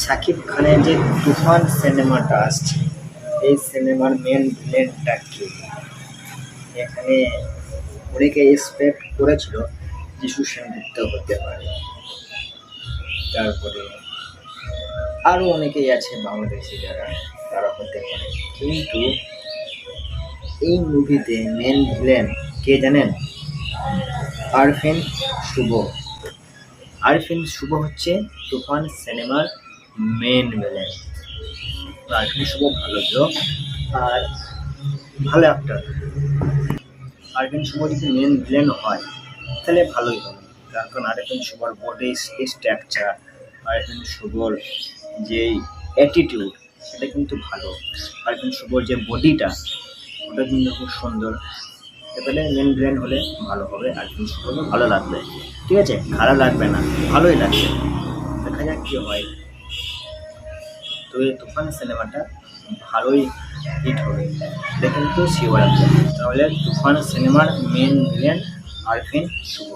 শাকিব খানের যে তুফান সিনেমাটা আসছে, এই সিনেমার মেন ভিলেনটা কে? এখানে অনেকে এক্সপেক্ট করেছিল যিশু সেনগুপ্ত হতে পারে, তারপরে আরও অনেকেই আছে বাংলাদেশি যারা, তারা হতে পারে। কিন্তু এই মুভিতে মেন ভিলেন কে জানেন? আরফিন শুভ। আরফিন শুভ হচ্ছে তুফান সিনেমার মেন ভিলেন। আরফিন শুভ ভালো লোক আর ভালো অ্যাক্টর। আরফিন শুভ যদি মেন ভিলেন হয় তাহলে ভালোই হবে, কারণ আরফিন শুভর বডি স্ট্রাকচার, আরফিন শুভর যে অ্যাটিটিউড সেটা কিন্তু ভালো। আরফিন শুভর যে বডিটা ওটা কিন্তু খুব সুন্দর। এবারে মেন ভিলেন হলে ভালো হবে, আরফিন শুভকে ভালো লাগবে, ঠিক আছে, খারাপ লাগবে না, ভালোই লাগবে। দেখা যাক কী হয়। তো এই তুফান সিনেমাটা ভালোই হিট হবে, এটা কিন্তু শিওর আছে। তাহলে তুফান সিনেমার মেন ভিলেন আরফিন শুভ।